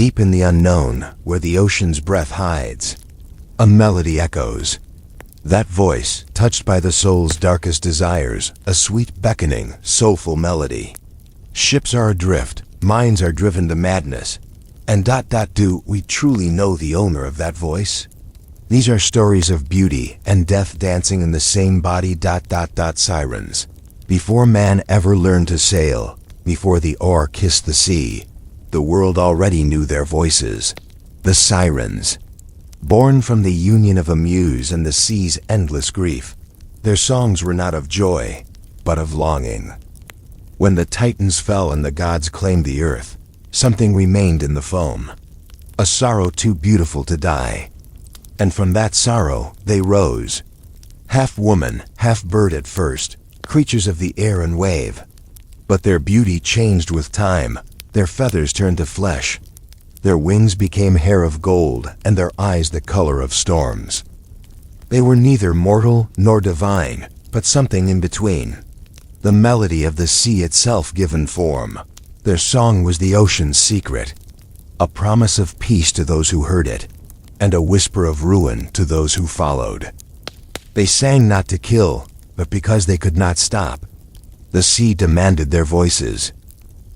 Deep in the unknown, where the ocean's breath hides, a melody echoes. That voice, touched by the soul's darkest desires, a sweet beckoning, soulful melody. Ships are adrift, minds are driven to madness. And do we truly know the owner of that voice? These are stories of beauty and death dancing in the same body. Sirens. Before man ever learned to sail, before the oar kissed the sea, the world already knew their voices. The Sirens. Born from the union of a muse and the sea's endless grief, their songs were not of joy, but of longing. When the Titans fell and the gods claimed the earth, something remained in the foam, a sorrow too beautiful to die. And from that sorrow they rose, half woman, half bird at first, creatures of the air and wave. But their beauty changed with time, their feathers turned to flesh, their wings became hair of gold, and their eyes the color of storms. They were neither mortal nor divine, but something in between, the melody of the sea itself given form. Their song was the ocean's secret, a promise of peace to those who heard it, and a whisper of ruin to those who followed. They sang not to kill, but because they could not stop. The sea demanded their voices.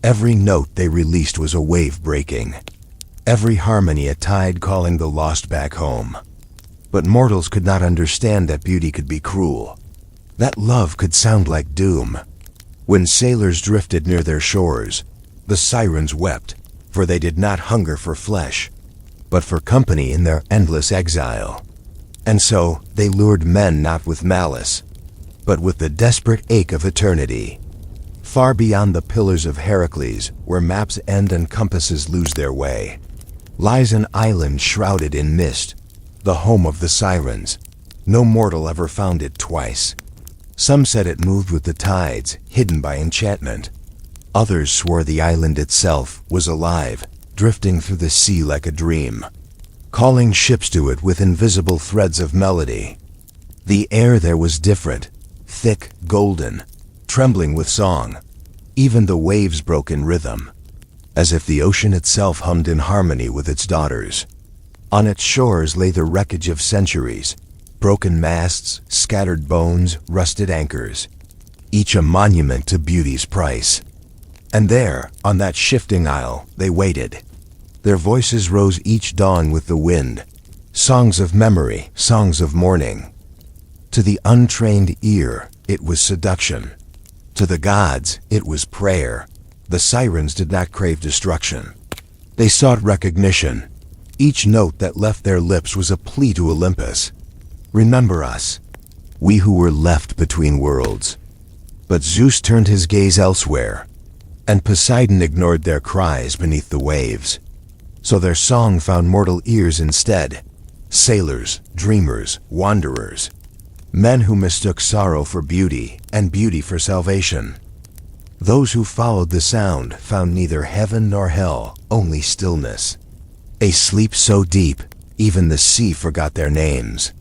Every note they released was a wave breaking, every harmony a tide calling the lost back home. But mortals could not understand that beauty could be cruel, that love could sound like doom. When sailors drifted near their shores, the Sirens wept, for they did not hunger for flesh, but for company in their endless exile. And so they lured men not with malice, but with the desperate ache of eternity. Far beyond the pillars of Heracles, where maps end and compasses lose their way, lies an island shrouded in mist, the home of the Sirens. No mortal ever found it twice. Some said it moved with the tides, hidden by enchantment. Others swore the island itself was alive, drifting through the sea like a dream, calling ships to it with invisible threads of melody. The air there was different, thick, golden, trembling with song. Even the waves broke in rhythm, as if the ocean itself hummed in harmony with its daughters. On its shores lay the wreckage of centuries, broken masts, scattered bones, rusted anchors, each a monument to beauty's price. And there, on that shifting isle, they waited. Their voices rose each dawn with the wind, songs of memory, songs of mourning. To the untrained ear, it was seduction. To the gods, it was prayer. The Sirens did not crave destruction. They sought recognition. Each note that left their lips was a plea to Olympus. Remember us, we who were left between worlds. But Zeus turned his gaze elsewhere, and Poseidon ignored their cries beneath the waves. So their song found mortal ears instead. Sailors, dreamers, wanderers. Men who mistook sorrow for beauty and beauty for salvation. Those who followed the sound found neither heaven nor hell, only stillness. A sleep so deep, even the sea forgot their names.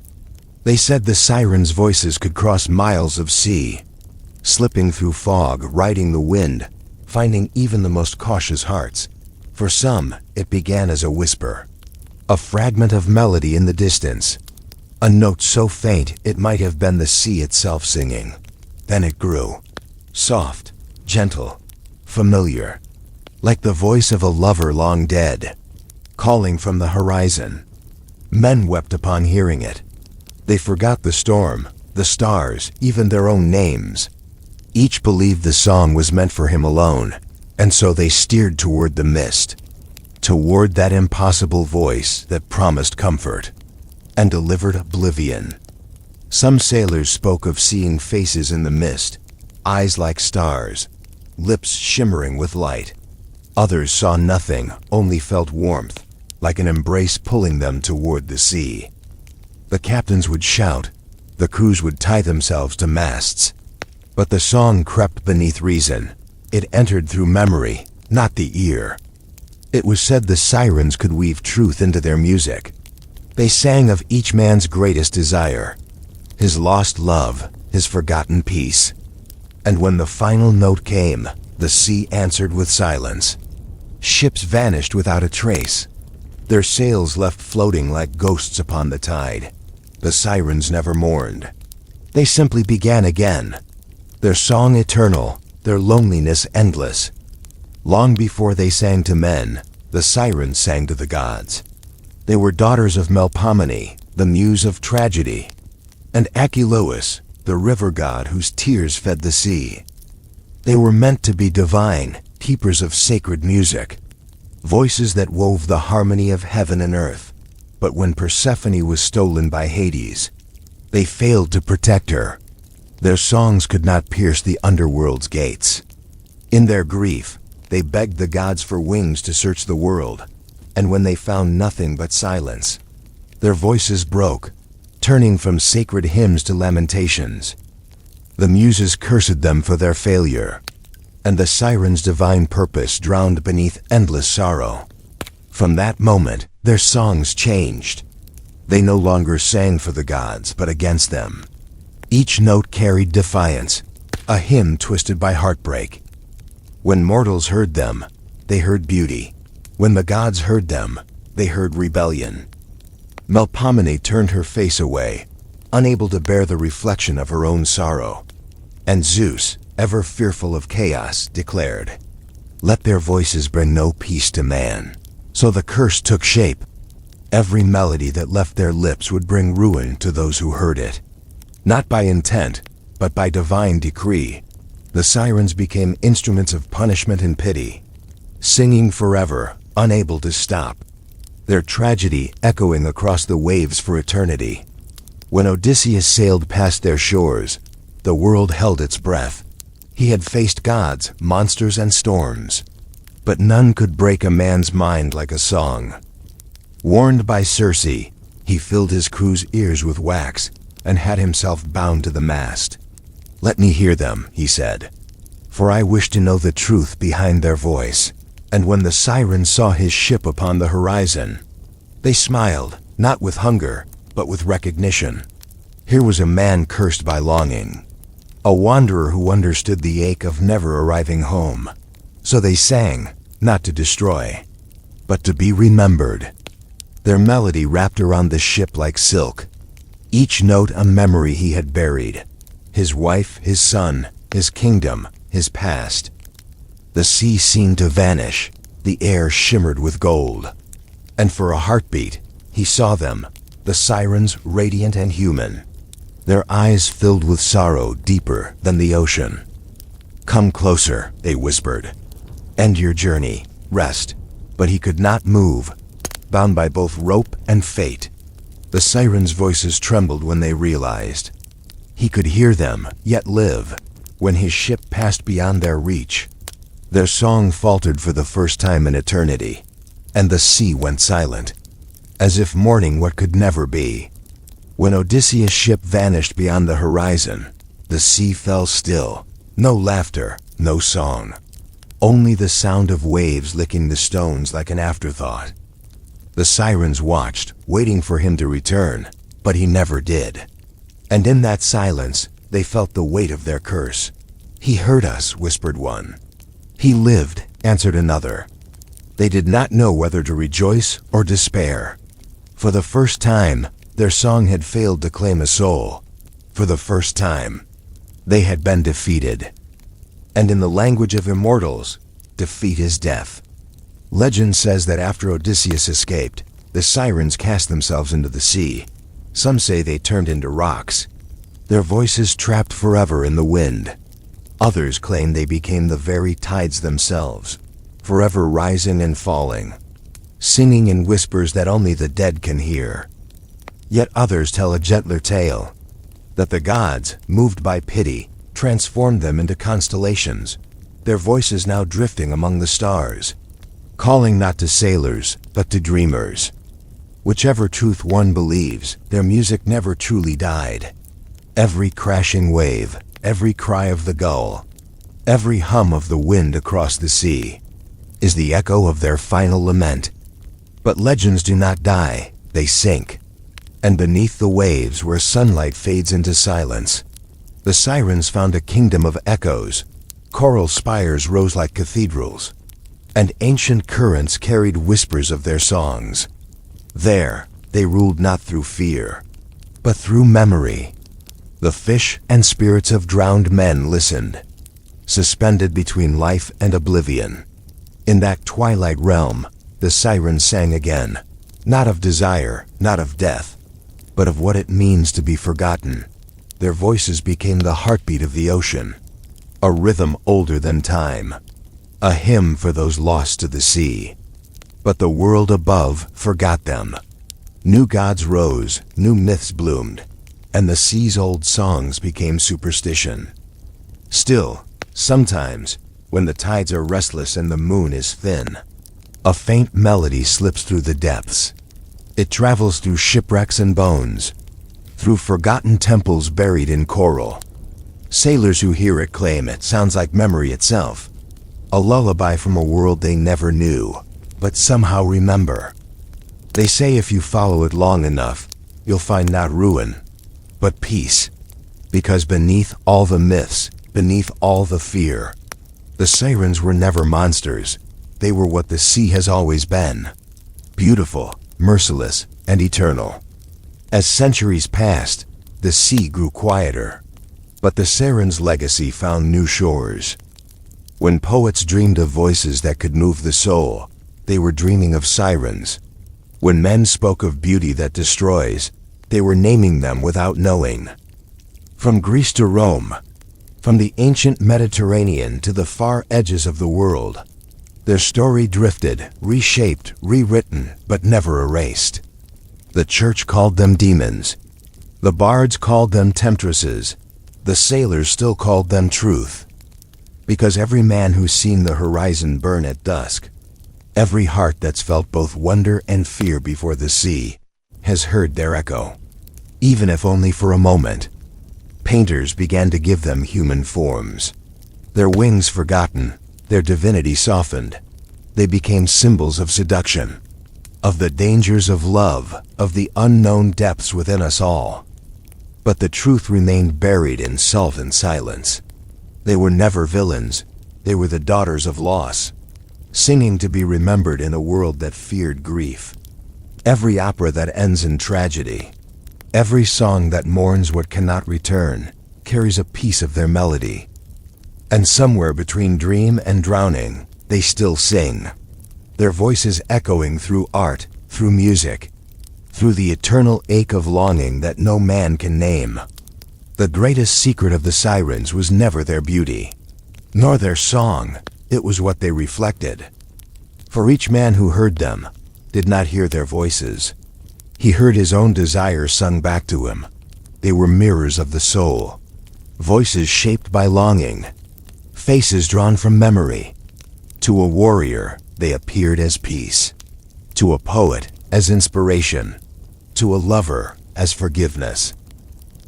They said the Sirens' voices could cross miles of sea, slipping through fog, riding the wind, finding even the most cautious hearts. For some, it began as a whisper, a fragment of melody in the distance, a note so faint it might have been the sea itself singing. Then it grew, soft, gentle, familiar, like the voice of a lover long dead, calling from the horizon. Men wept upon hearing it. They forgot the storm, the stars, even their own names. Each believed the song was meant for him alone, and so they steered toward the mist, toward that impossible voice that promised comfort and delivered oblivion. Some sailors spoke of seeing faces in the mist, eyes like stars, lips shimmering with light. Others saw nothing, only felt warmth, like an embrace pulling them toward the sea. The captains would shout, the crews would tie themselves to masts. But the song crept beneath reason. It entered through memory, not the ear. It was said the Sirens could weave truth into their music. They sang of each man's greatest desire, his lost love, his forgotten peace. And when the final note came, the sea answered with silence. Ships vanished without a trace, their sails left floating like ghosts upon the tide. The sirens never mourned. They simply began again, their song eternal, their loneliness endless. Long before they sang to men, the sirens sang to the gods. They were daughters of Melpomene, the muse of tragedy, and Achelous, the river god whose tears fed the sea. They were meant to be divine, keepers of sacred music, voices that wove the harmony of heaven and earth. But when Persephone was stolen by Hades, they failed to protect her. Their songs could not pierce the underworld's gates. In their grief, they begged the gods for wings to search the world, and when they found nothing but silence, their voices broke, turning from sacred hymns to lamentations. The muses cursed them for their failure, and the sirens' divine purpose drowned beneath endless sorrow. From that moment, their songs changed. They no longer sang for the gods, but against them. Each note carried defiance, a hymn twisted by heartbreak. When mortals heard them, they heard beauty. When the gods heard them, they heard rebellion. Melpomene turned her face away, unable to bear the reflection of her own sorrow. And Zeus, ever fearful of chaos, declared, "Let their voices bring no peace to man." So the curse took shape. Every melody that left their lips would bring ruin to those who heard it. Not by intent, but by divine decree, the sirens became instruments of punishment and pity, singing forever, unable to stop, their tragedy echoing across the waves for eternity. When Odysseus sailed past their shores, the world held its breath. He had faced gods, monsters, and storms, but none could break a man's mind like a song. Warned by Circe, he filled his crew's ears with wax and had himself bound to the mast. "Let me hear them," he said, "for I wish to know the truth behind their voice." And when the sirens saw his ship upon the horizon, they smiled, not with hunger, but with recognition. Here was a man cursed by longing, a wanderer who understood the ache of never arriving home. So they sang, not to destroy, but to be remembered. Their melody wrapped around the ship like silk, each note a memory he had buried, his wife, his son, his kingdom, his past. The sea seemed to vanish, the air shimmered with gold, and for a heartbeat, he saw them, the sirens radiant and human, their eyes filled with sorrow deeper than the ocean. "Come closer," they whispered. "End your journey, rest." But he could not move, bound by both rope and fate. The sirens' voices trembled when they realized he could hear them, yet live. When his ship passed beyond their reach, their song faltered for the first time in eternity, and the sea went silent, as if mourning what could never be. When Odysseus' ship vanished beyond the horizon, the sea fell still. No laughter, no song. Only the sound of waves licking the stones like an afterthought. The sirens watched, waiting for him to return, but he never did. And in that silence, they felt the weight of their curse. "He heard us," whispered one. "He lived," answered another. They did not know whether to rejoice or despair. For the first time, their song had failed to claim a soul. For the first time, they had been defeated. And in the language of immortals, defeat is death. Legend says that after Odysseus escaped, the sirens cast themselves into the sea. Some say they turned into rocks, their voices trapped forever in the wind. Others claim they became the very tides themselves, forever rising and falling, singing in whispers that only the dead can hear. Yet others tell a gentler tale, that the gods, moved by pity, transformed them into constellations, their voices now drifting among the stars, calling not to sailors, but to dreamers. Whichever truth one believes, their music never truly died. Every crashing wave, every cry of the gull, every hum of the wind across the sea, is the echo of their final lament. But legends do not die, they sink. And beneath the waves where sunlight fades into silence, the sirens found a kingdom of echoes. Coral spires rose like cathedrals, and ancient currents carried whispers of their songs. There, they ruled not through fear, but through memory. The fish and spirits of drowned men listened, suspended between life and oblivion. In that twilight realm, the sirens sang again, not of desire, not of death, but of what it means to be forgotten. Their voices became the heartbeat of the ocean, a rhythm older than time, a hymn for those lost to the sea. But the world above forgot them. New gods rose, new myths bloomed, and the sea's old songs became superstition. Still, sometimes, when the tides are restless and the moon is thin, a faint melody slips through the depths. It travels through shipwrecks and bones, through forgotten temples buried in coral. Sailors who hear it claim it sounds like memory itself, a lullaby from a world they never knew, but somehow remember. They say if you follow it long enough, you'll find not ruin, but peace. Because beneath all the myths, beneath all the fear, the sirens were never monsters. They were what the sea has always been: beautiful, merciless, and eternal. As centuries passed, the sea grew quieter, but the sirens' legacy found new shores. When poets dreamed of voices that could move the soul, they were dreaming of sirens. When men spoke of beauty that destroys, they were naming them without knowing. From Greece to Rome, from the ancient Mediterranean to the far edges of the world, their story drifted, reshaped, rewritten, but never erased. The church called them demons. The bards called them temptresses. The sailors still called them truth. Because every man who's seen the horizon burn at dusk, every heart that's felt both wonder and fear before the sea, has heard their echo. Even if only for a moment, painters began to give them human forms. Their wings forgotten, their divinity softened. They became symbols of seduction, of the dangers of love, of the unknown depths within us all. But the truth remained buried in salt and silence. They were never villains. They were the daughters of loss, singing to be remembered in a world that feared grief. Every opera that ends in tragedy, every song that mourns what cannot return, carries a piece of their melody. And somewhere between dream and drowning, they still sing, their voices echoing through art, through music, through the eternal ache of longing that no man can name. The greatest secret of the sirens was never their beauty, nor their song. It was what they reflected. For each man who heard them did not hear their voices. He heard his own desires sung back to him. They were mirrors of the soul, voices shaped by longing, faces drawn from memory. To a warrior, they appeared as peace. To a poet, as inspiration. To a lover, as forgiveness.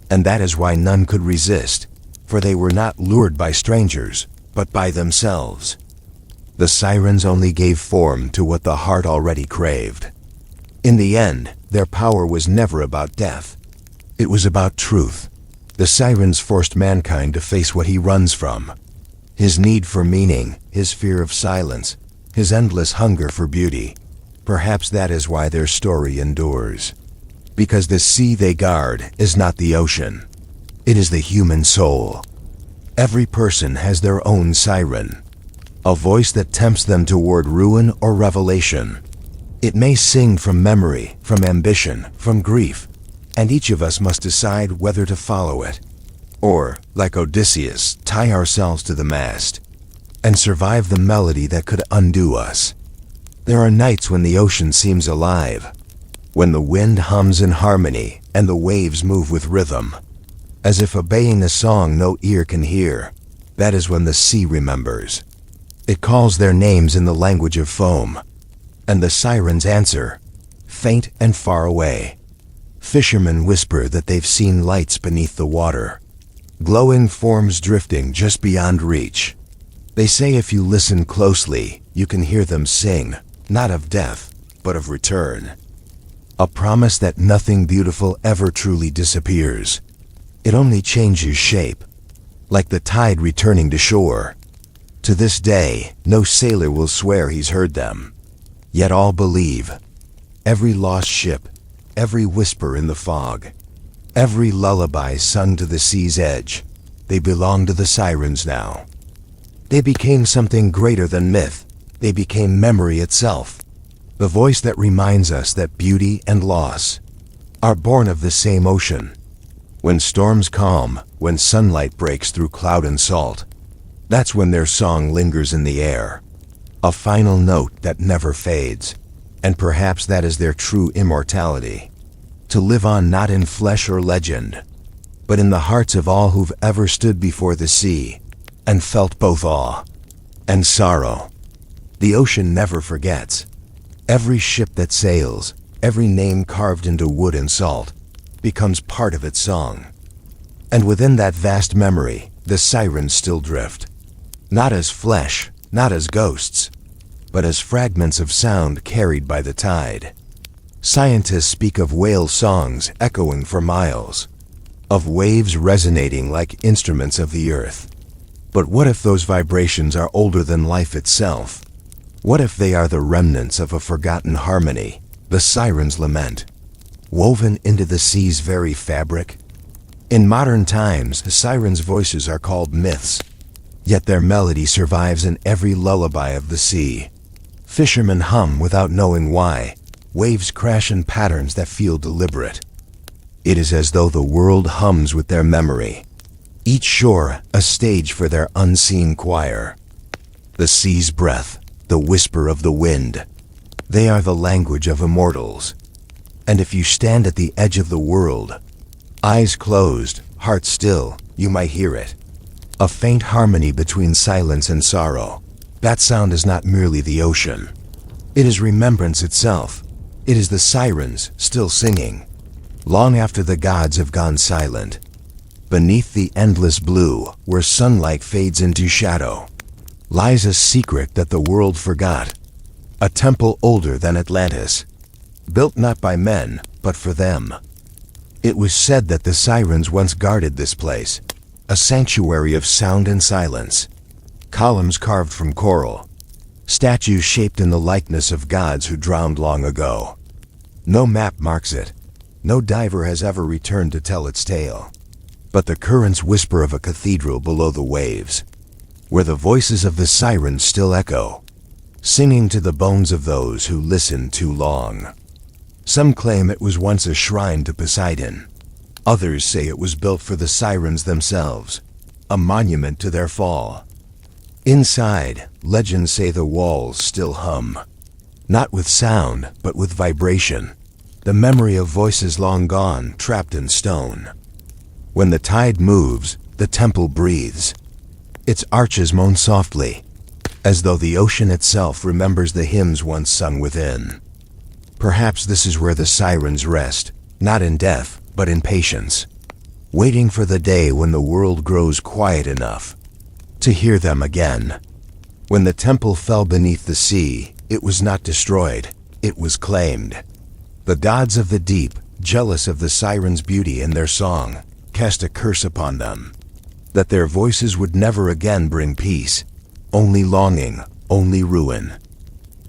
And that is why none could resist, for they were not lured by strangers, but by themselves. The sirens only gave form to what the heart already craved. In the end, their power was never about death. It was about truth. The sirens forced mankind to face what he runs from: his need for meaning, his fear of silence, his endless hunger for beauty. Perhaps that is why their story endures. Because the sea they guard is not the ocean. It is the human soul. Every person has their own siren, a voice that tempts them toward ruin or revelation. It may sing from memory, from ambition, from grief, and each of us must decide whether to follow it, or, like Odysseus, tie ourselves to the mast and survive the melody that could undo us. There are nights when the ocean seems alive, when the wind hums in harmony and the waves move with rhythm, as if obeying a song no ear can hear. That is when the sea remembers. It calls their names in the language of foam, and the sirens answer, faint and far away. Fishermen whisper that they've seen lights beneath the water, glowing forms drifting just beyond reach. They say if you listen closely, you can hear them sing, not of death, but of return. A promise that nothing beautiful ever truly disappears. It only changes shape, like the tide returning to shore. To this day, no sailor will swear he's heard them. Yet all believe. Every lost ship, every whisper in the fog, every lullaby sung to the sea's edge, they belong to the Sirens now. They became something greater than myth. They became memory itself. The voice that reminds us that beauty and loss are born of the same ocean. When storms calm, when sunlight breaks through cloud and salt, that's when their song lingers in the air. A final note that never fades. And perhaps that is their true immortality. To live on not in flesh or legend, but in the hearts of all who've ever stood before the sea and felt both awe and sorrow. The ocean never forgets. Every ship that sails, every name carved into wood and salt, becomes part of its song. And within that vast memory, the Sirens still drift. Not as flesh, not as ghosts, but as fragments of sound carried by the tide. Scientists speak of whale songs echoing for miles, of waves resonating like instruments of the earth. But what if those vibrations are older than life itself? What if they are the remnants of a forgotten harmony, the Sirens' lament, woven into the sea's very fabric? In modern times, the Sirens' voices are called myths, yet their melody survives in every lullaby of the sea. Fishermen hum without knowing why. Waves crash in patterns that feel deliberate. It is as though the world hums with their memory. Each shore a stage for their unseen choir. The sea's breath, the whisper of the wind, they are the language of immortals. And if you stand at the edge of the world, eyes closed, heart still, you might hear it. A faint harmony between silence and sorrow. That sound is not merely the ocean. It is remembrance itself. It is the Sirens still singing, long after the gods have gone silent. Beneath the endless blue, where sunlight fades into shadow, lies a secret that the world forgot. A temple older than Atlantis, built not by men, but for them. It was said that the Sirens once guarded this place, a sanctuary of sound and silence. Columns carved from coral, statues shaped in the likeness of gods who drowned long ago. No map marks it. No diver has ever returned to tell its tale. But the currents whisper of a cathedral below the waves, where the voices of the Sirens still echo, singing to the bones of those who listened too long. Some claim it was once a shrine to Poseidon. Others say it was built for the Sirens themselves, a monument to their fall. Inside, legends say the walls still hum, not with sound, but with vibration, the memory of voices long gone, trapped in stone. When the tide moves, the temple breathes. Its arches moan softly, as though the ocean itself remembers the hymns once sung within. Perhaps this is where the Sirens rest, not in death, but in patience, waiting for the day when the world grows quiet enough to hear them again. When the temple fell beneath the sea, it was not destroyed, it was claimed. The gods of the deep, jealous of the Sirens' beauty and their song, cast a curse upon them, that their voices would never again bring peace, only longing, only ruin.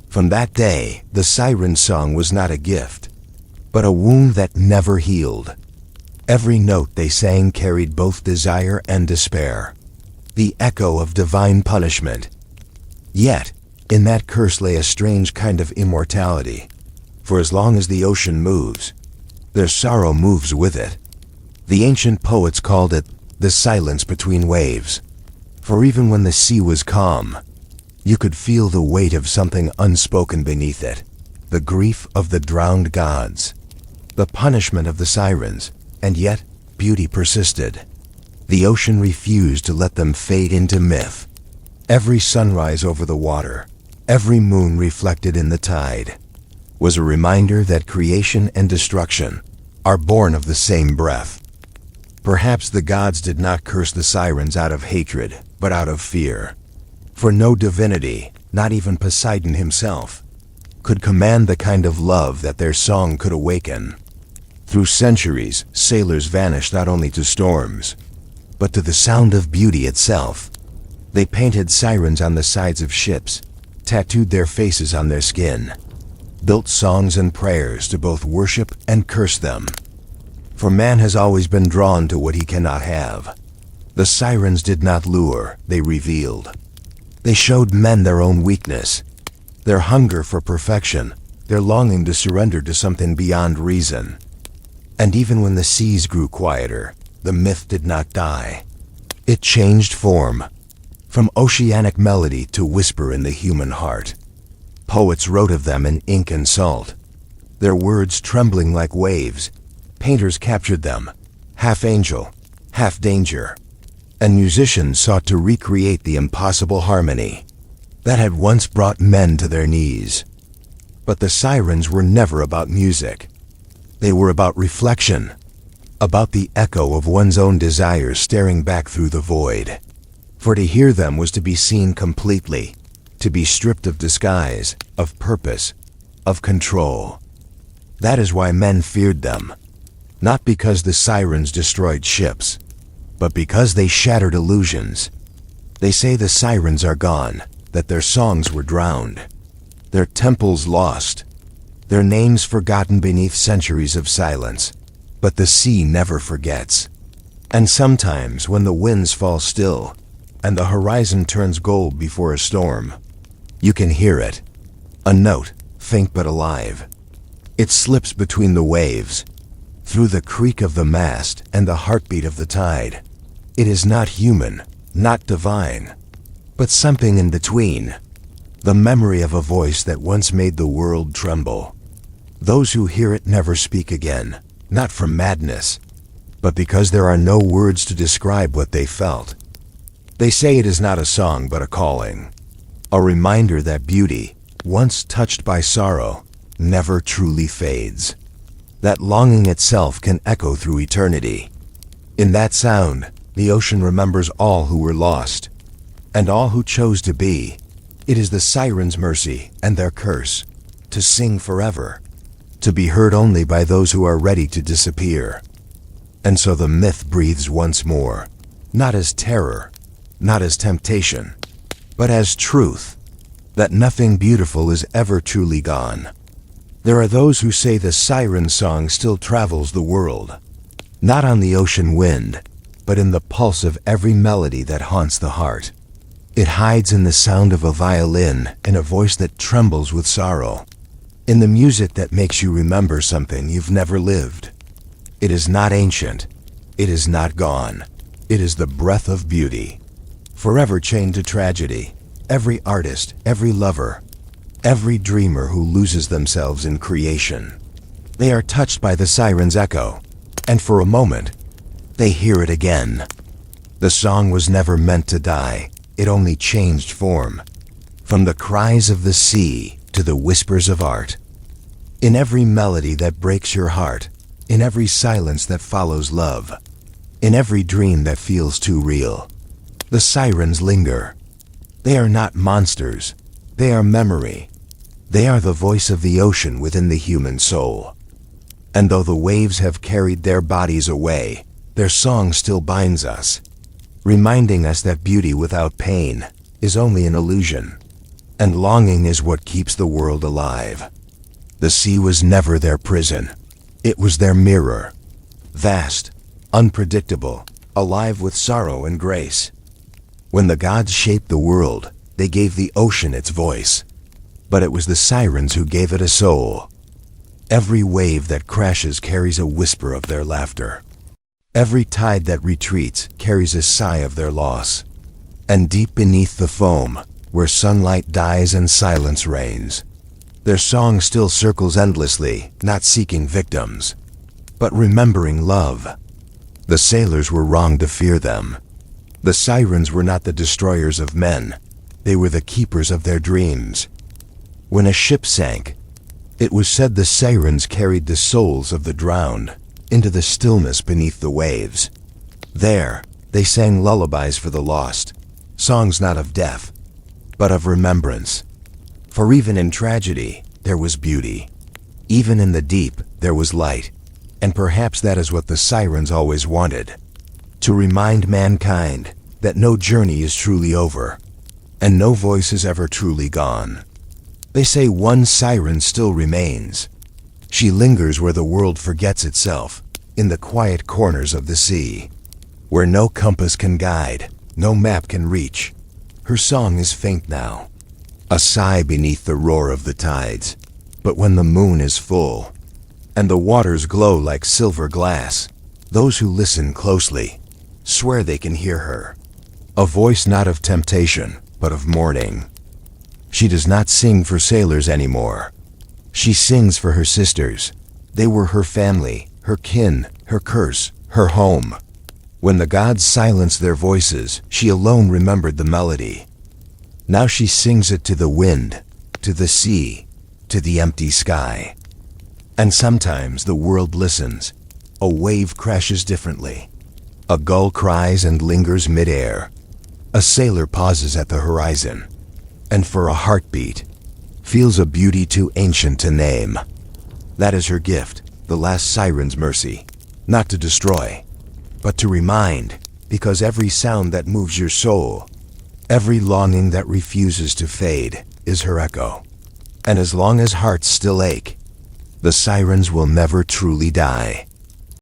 From that day, the Siren's song was not a gift, but a wound that never healed. Every note they sang carried both desire and despair, the echo of divine punishment. Yet, in that curse lay a strange kind of immortality, for as long as the ocean moves, their sorrow moves with it. The ancient poets called it the silence between waves, for even when the sea was calm, you could feel the weight of something unspoken beneath it, the grief of the drowned gods, the punishment of the Sirens, and yet beauty persisted. The ocean refused to let them fade into myth. Every sunrise over the water, every moon reflected in the tide, was a reminder that creation and destruction are born of the same breath. Perhaps the gods did not curse the Sirens out of hatred, but out of fear. For no divinity, not even Poseidon himself, could command the kind of love that their song could awaken. Through centuries, sailors vanished not only to storms, but to the sound of beauty itself. They painted sirens on the sides of ships, tattooed their faces on their skin, built songs and prayers to both worship and curse them. For man has always been drawn to what he cannot have. The sirens did not lure, they revealed. They showed men their own weakness, their hunger for perfection, their longing to surrender to something beyond reason. And even when the seas grew quieter, the myth did not die. It changed form, from oceanic melody to whisper in the human heart. Poets wrote of them in ink and salt, their words trembling like waves. Painters captured them, half angel, half danger. And musicians sought to recreate the impossible harmony that had once brought men to their knees. But the sirens were never about music. They were about reflection, about the echo of one's own desires staring back through the void. For to hear them was to be seen completely, to be stripped of disguise, of purpose, of control. That is why men feared them, not because the sirens destroyed ships, but because they shattered illusions. They say the sirens are gone, that their songs were drowned, their temples lost, their names forgotten beneath centuries of silence. But the sea never forgets. And sometimes when the winds fall still, and the horizon turns gold before a storm, you can hear it, a note, faint but alive. It slips between the waves, through the creak of the mast and the heartbeat of the tide. It is not human, not divine, but something in between, the memory of a voice that once made the world tremble. Those who hear it never speak again, not from madness, but because there are no words to describe what they felt. They say it is not a song but a calling, a reminder that beauty, once touched by sorrow, never truly fades, that longing itself can echo through eternity. In that sound, the ocean remembers all who were lost, and all who chose to be. It is the sirens' mercy and their curse, to sing forever, to be heard only by those who are ready to disappear. And so the myth breathes once more, not as terror, not as temptation, but as truth, that nothing beautiful is ever truly gone. There are those who say the siren song still travels the world, not on the ocean wind, but in the pulse of every melody that haunts the heart. It hides in the sound of a violin, in a voice that trembles with sorrow, in the music that makes you remember something you've never lived. It is not ancient. It is not gone. It is the breath of beauty, forever chained to tragedy. Every artist, every lover, every dreamer who loses themselves in creation. They are touched by the siren's echo, and for a moment, they hear it again. The song was never meant to die. It only changed form, from the cries of the sea to the whispers of art. In every melody that breaks your heart, in every silence that follows love, in every dream that feels too real, the sirens linger. They are not monsters. They are memory. They are the voice of the ocean within the human soul. And though the waves have carried their bodies away, their song still binds us, reminding us that beauty without pain is only an illusion, and longing is what keeps the world alive. The sea was never their prison. It was their mirror, vast, unpredictable, alive with sorrow and grace. When the gods shaped the world, they gave the ocean its voice, but it was the sirens who gave it a soul. Every wave that crashes carries a whisper of their laughter. Every tide that retreats carries a sigh of their loss. And deep beneath the foam, where sunlight dies and silence reigns, their song still circles endlessly, not seeking victims, but remembering love. The sailors were wrong to fear them. The sirens were not the destroyers of men. They were the keepers of their dreams. When a ship sank, it was said the sirens carried the souls of the drowned into the stillness beneath the waves. There, they sang lullabies for the lost, songs not of death, but of remembrance. For even in tragedy, there was beauty. Even in the deep, there was light. And perhaps that is what the sirens always wanted, to remind mankind that no journey is truly over, and no voice is ever truly gone. They say one siren still remains. She lingers where the world forgets itself, in the quiet corners of the sea, where no compass can guide, no map can reach. Her song is faint now, a sigh beneath the roar of the tides. But when the moon is full, and the waters glow like silver glass, those who listen closely swear they can hear her. A voice not of temptation, but of mourning. She does not sing for sailors anymore. She sings for her sisters. They were her family, her kin, her curse, her home. When the gods silenced their voices, she alone remembered the melody. Now she sings it to the wind, to the sea, to the empty sky. And sometimes the world listens. A wave crashes differently. A gull cries and lingers midair. A sailor pauses at the horizon, and for a heartbeat, feels a beauty too ancient to name. That is her gift, the last siren's mercy, not to destroy, but to remind, because every sound that moves your soul, every longing that refuses to fade, is her echo. And as long as hearts still ache, the sirens will never truly die.